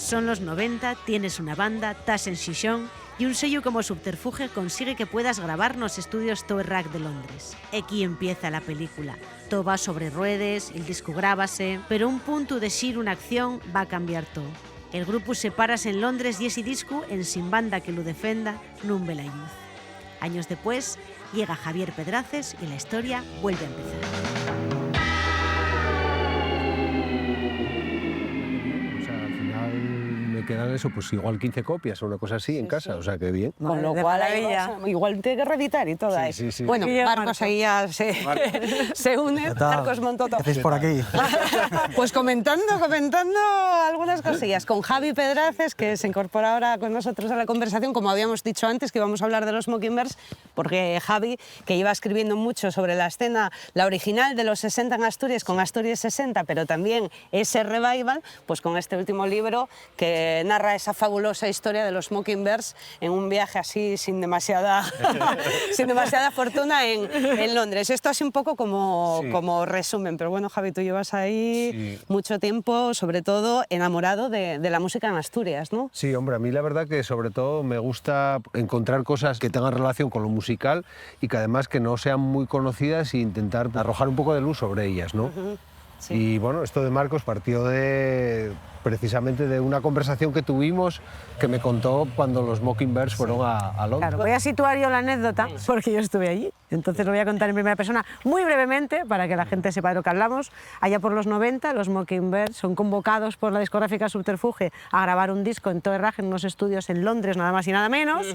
Son los 90, tienes una banda, estás en Xixón y un sello como Subterfuge consigue que puedas gravar nos estudios Toe Rag de Londres. Aquí empieza la película. Todo va sobre ruedes, el disco grábase, pero un punto de xir una acción va a cambiar todo. El grupo sepárase en Londres y ese disco, en sin banda que lo defenda, nun ve la luz. Años después, llega Javier Pedraces y la historia vuelve a empezar. Quedan eso, pues igual 15 copias o una cosa así en casa, o sea que bien. Con lo cual igual tiene que reeditar y todo ahí. Sí. Bueno, Marcos ahí ya se une, Marcos montó todo. ¿Qué hacéis por aquí? Pues comentando algunas cosillas con Javi Pedraces, que se incorpora ahora con nosotros a la conversación, como habíamos dicho antes, que íbamos a hablar de los Mockingbirds, porque Javi, que iba escribiendo mucho sobre la escena, la original de los 60 en Asturias, con Asturias 60, pero también ese revival, pues con este último libro que narra esa fabulosa historia de los Mockingbirds en un viaje así sin demasiada fortuna en Londres. Esto así un poco como resumen, pero bueno, Javi, tú llevas ahí mucho tiempo, sobre todo enamorado de la música en Asturias, ¿no? Sí, hombre, a mí la verdad que sobre todo me gusta encontrar cosas que tengan relación con lo musical y que además que no sean muy conocidas e intentar arrojar un poco de luz sobre ellas, ¿no? Sí. Y bueno, esto de Marcos partió precisamente de una conversación que tuvimos que me contó cuando los Mockingbirds fueron a Londres. Claro, voy a situar yo la anécdota porque yo estuve allí, entonces lo voy a contar en primera persona muy brevemente para que la gente sepa de lo que hablamos. Allá por los 90 los Mockingbirds son convocados por la discográfica Subterfuge a grabar un disco en Toe Rag en unos estudios en Londres, nada más y nada menos,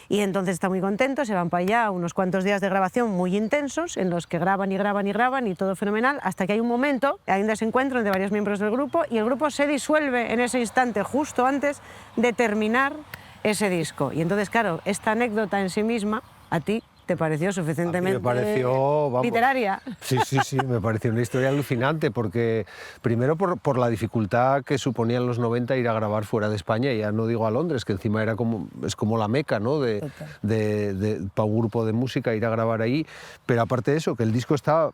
y entonces están muy contentos, se van para allá unos cuantos días de grabación muy intensos en los que graban y todo fenomenal, hasta que hay un momento, hay un desencuentro entre varios miembros del grupo y el grupo se disuelve en ese instante justo antes de terminar ese disco. Y entonces, claro, esta anécdota en sí misma, a ti te pareció suficientemente literaria. Sí, me pareció una historia alucinante, porque primero por la dificultad que suponía en los 90 ir a grabar fuera de España, ya no digo a Londres, que encima es como la meca, ¿no? Para un grupo de música ir a grabar ahí, pero aparte de eso, que el disco estaba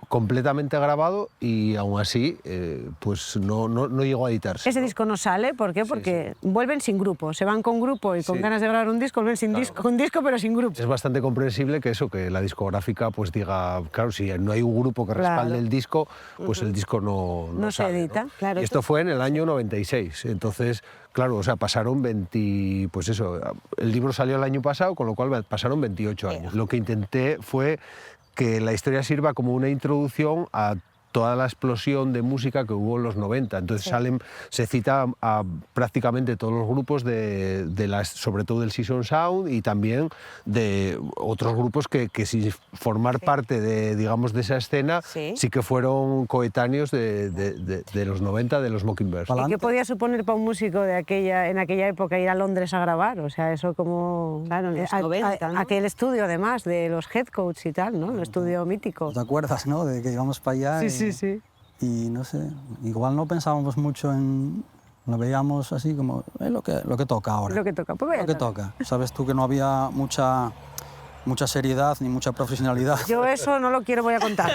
completamente grabado y aún así pues no llegó a editarse. Ese disco no sale, ¿por qué? Porque vuelven sin grupo, se van con grupo y con ganas de grabar un disco, vuelven sin disco, con disco pero sin grupo. Es bastante comprensible que la discográfica pues diga, claro, si no hay un grupo que respalde el disco, pues el disco no se edita, ¿no? Claro. Y esto fue en el año 96, entonces, claro, o sea, pasaron 20, pues eso, el libro salió el año pasado, con lo cual pasaron 28 años. Lo que intenté fue que la historia sirva como una introducción a toda la explosión de música que hubo en los 90. Entonces se cita a prácticamente todos los grupos sobre todo del Season Sound y también de otros grupos que sin formar parte de esa escena sí que fueron coetáneos de los 90, de los Mockingbirds. ¿Y qué podía suponer para un músico en aquella época ir a Londres a grabar? O sea, eso como... Claro, los 90, ¿no? Aquel estudio además de los Headcoats y tal, ¿no? El estudio mítico. ¿Te acuerdas, no? De que íbamos para allá. Sí. Y no sé, igual no pensábamos mucho lo veíamos así como lo que toca ahora. Lo que toca, pues lo que toca. Sabes tú que no había mucha seriedad ni mucha profesionalidad. Yo eso no lo voy a contar.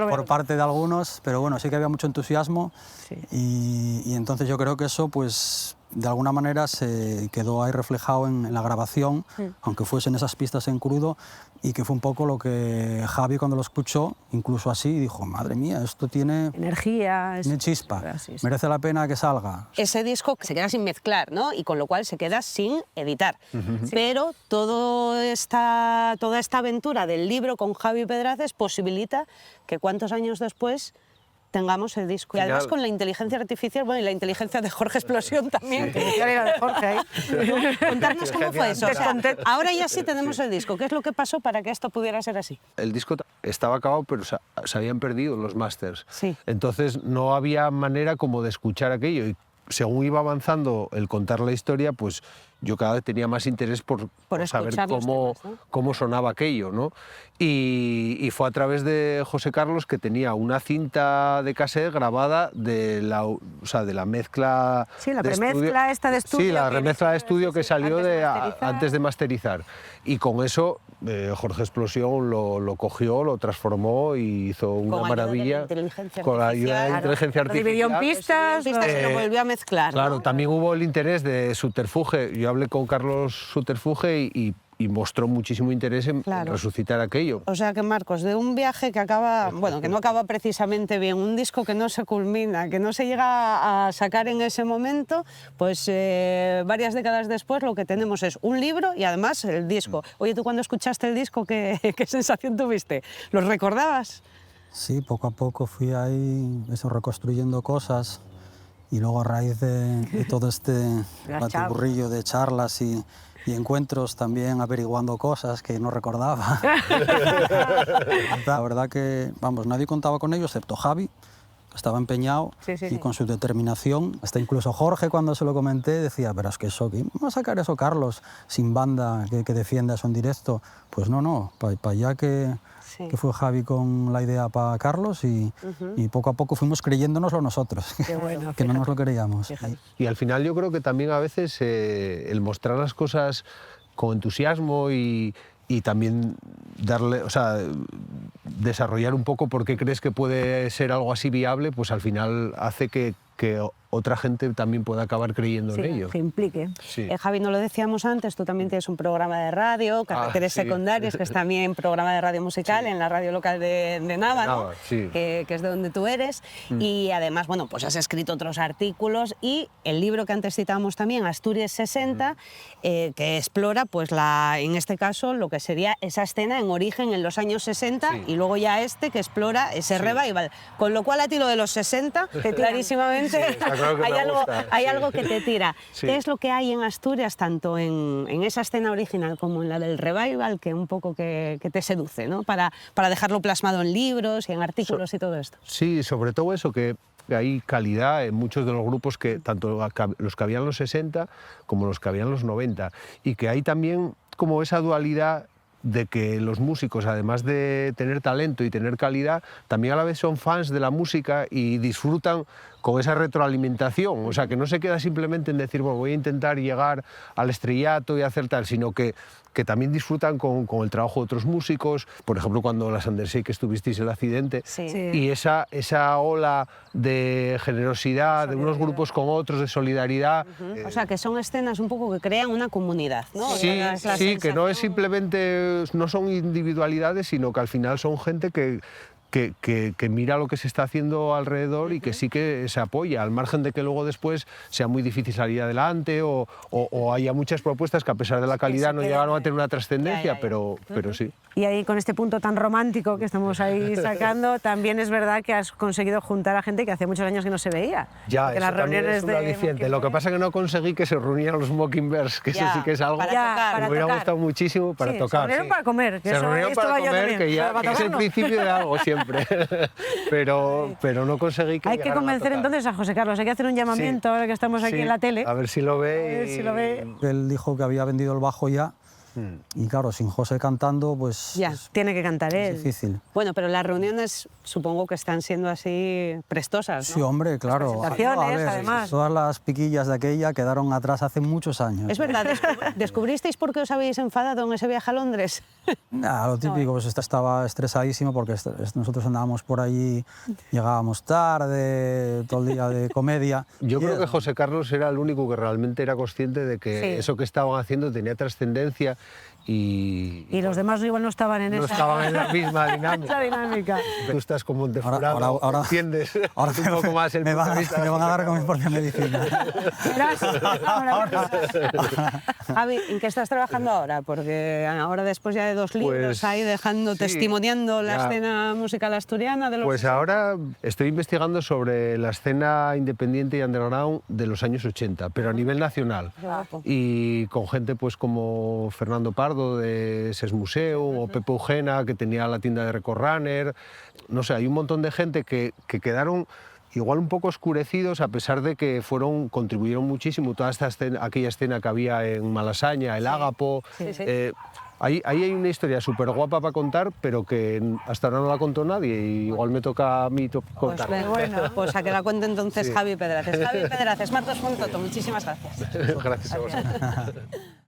Por parte de algunos, pero bueno, sí que había mucho entusiasmo y entonces yo creo que eso pues de alguna manera se quedó ahí reflejado en la grabación, aunque fuesen esas pistas en crudo, y que fue un poco lo que Javi cuando lo escuchó, incluso así, dijo, madre mía, esto tiene energía, tiene chispa, merece la pena que salga. Ese disco se queda sin mezclar, ¿no? Y con lo cual se queda sin editar. Pero toda esta aventura del libro con Javi Pedraces posibilita que cuántos años después tengamos el disco. Y además con la inteligencia artificial, bueno, y la inteligencia de Jorge Explosión también. De Jorge ahí. Contarnos cómo fue eso. O sea, ahora ya sí tenemos el disco. ¿Qué es lo que pasó para que esto pudiera ser así? El disco estaba acabado, pero se habían perdido los masters. Sí. Entonces no había manera como de escuchar aquello. Y según iba avanzando el contar la historia, pues yo cada vez tenía más interés por saber escuchar los temas, ¿no? cómo sonaba aquello, ¿no? Y fue a través de José Carlos, que tenía una cinta de cassette grabada de la mezcla. Sí, la de premezcla esta de estudio. Sí, la que- remezcla de estudio que salió antes de masterizar. Y con eso Jorge Explosión lo cogió, lo transformó y hizo una Con ayuda de la maravilla. inteligencia Con la ayuda de la artificial. inteligencia Lo dividió en artificial. pistas. Se lo volvió a mezclar, Claro, ¿no? también hubo el interés de Subterfuge. Yo hablé con Carlos Subterfuge y mostró muchísimo interés en Claro. resucitar aquello. O sea que, Marcos, de un viaje que acaba, bueno, que no acaba precisamente bien, un disco que no se culmina, que no se llega a sacar en ese momento, pues varias décadas después lo que tenemos es un libro y además el disco. Oye, ¿tú cuando escuchaste el disco qué sensación tuviste? ¿Los recordabas? Sí, poco a poco fui ahí reconstruyendo cosas y luego a raíz de todo este batiburrillo de charlas y encuentros también averiguando cosas que no recordaba. La verdad que, vamos, nadie contaba con ello excepto Javi, que estaba empeñado y con su determinación. Hasta incluso Jorge, cuando se lo comenté, decía, pero es que eso, ¿quién va a sacar eso, Carlos, sin banda, que defienda eso en directo? Pues no, para allá que fue Javi con la idea para Carlos y poco a poco fuimos creyéndonoslo nosotros, que no nos lo creíamos. Y al final yo creo que también a veces el mostrar las cosas con entusiasmo y también darle, o sea, desarrollar un poco por qué crees que puede ser algo así viable, pues al final hace que otra gente también pueda acabar creyendo en ello. Que implique. Sí. Javi, no lo decíamos antes, tú también tienes un programa de radio, Caracteres sí. Secundarios, que es también programa de radio musical en la radio local de Nava, ¿no? Sí. que es de donde tú eres. Y además, bueno, pues has escrito otros artículos y el libro que antes citábamos también, Asturias 60, que explora, pues en este caso, lo que sería esa escena en origen en los años 60 y luego ya que explora ese revival. Con lo cual a ti lo de los 60, clarísimamente, claro que hay algo que te tira. Sí. ¿Qué es lo que hay en Asturias, tanto en esa escena original como en la del revival, que un poco que te seduce, ¿no? Para dejarlo plasmado en libros y en artículos y todo esto? Sí, sobre todo eso, que hay calidad en muchos de los grupos, que tanto los que habían en los 60 como los que habían en los 90, y que hay también como esa dualidad de que los músicos, además de tener talento y tener calidad, también a la vez son fans de la música y disfrutan con esa retroalimentación. O sea, que no se queda simplemente en decir, bueno, voy a intentar llegar al estrellato y hacer tal, sino que también disfrutan con el trabajo de otros músicos. Por ejemplo, cuando las Undershake estuvisteis el accidente, y esa ola de generosidad de unos grupos con otros, de solidaridad. O sea, que son escenas un poco que crean una comunidad, ¿no? Sí, Es la sí, que no es sensación. simplemente, no son individualidades, sino que al final son gente que mira lo que se está haciendo alrededor y que sí que se apoya, al margen de que luego después sea muy difícil salir adelante o haya muchas propuestas que a pesar de la calidad no llegaron a tener una trascendencia, pero sí. Y ahí con este punto tan romántico que estamos ahí sacando, también es verdad que has conseguido juntar a gente que hace muchos años que no se veía. Ya, Porque eso las también reuniones es un de aliciente. Lo que pasa es que no conseguí que se reunieran los Mockingbirds, que eso sí que es algo para que tocar. me hubiera gustado muchísimo para Sí, tocar. se reunieron para comer. Que Se eso, reunieron esto para va yo comer, también, que ya para que es el tocarlo. principio de algo siempre. pero no conseguí que Hay que llegaran a convencer tocar. entonces a José Carlos, hay que hacer un llamamiento ahora que estamos aquí Sí, en la tele. a ver si lo ve. A ver si lo ve. Él dijo que había vendido el bajo ya y claro, sin José cantando, pues Ya. Tiene que cantar él. es difícil. Bueno, pero las reuniones supongo que están siendo así prestosas, ¿no? Sí, hombre, claro. presentaciones, además. Todas las piquillas de aquella quedaron atrás hace muchos años. Es verdad, ¿descubristeis por qué os habéis enfadado en ese viaje a Londres? Lo típico, pues estaba estresadísimo porque nosotros andábamos por allí, llegábamos tarde, todo el día de comedia. Yo Y creo que eso. José Carlos era el único que realmente era consciente de que eso que estaban haciendo tenía trascendencia y los demás igual no estaban en no esa estaban en la misma dinámica. esa dinámica. Tú estás como un defurado, entiendes Ahora un poco más el me punto de vista. me van a dar con mi propia medicina. Verás, ahora- Javi, ¿en qué estás trabajando ahora? Porque ahora después ya de 2 libros Pues, ahí dejando, sí, testimoniando la ya. escena musical asturiana de los... Pues ahora estoy investigando sobre la escena independiente y underground de los años 80, pero a nivel nacional. guapo. Y con gente pues como Fernando Pardo de SES Museum o Pepe Eugena, que tenía la tienda de Record Runner. No sé, hay un montón de gente que quedaron igual un poco oscurecidos, a pesar de que contribuyeron muchísimo toda aquella escena que había en Malasaña, el Ágapo. Ahí hay una historia súper guapa para contar, pero que hasta ahora no la contó nadie y igual me toca a mí contar. Pues bueno, pues a que la cuente entonces Javi Pedraces. Javi Pedraces, Marcos Fontoto, muchísimas gracias. Gracias a vosotros.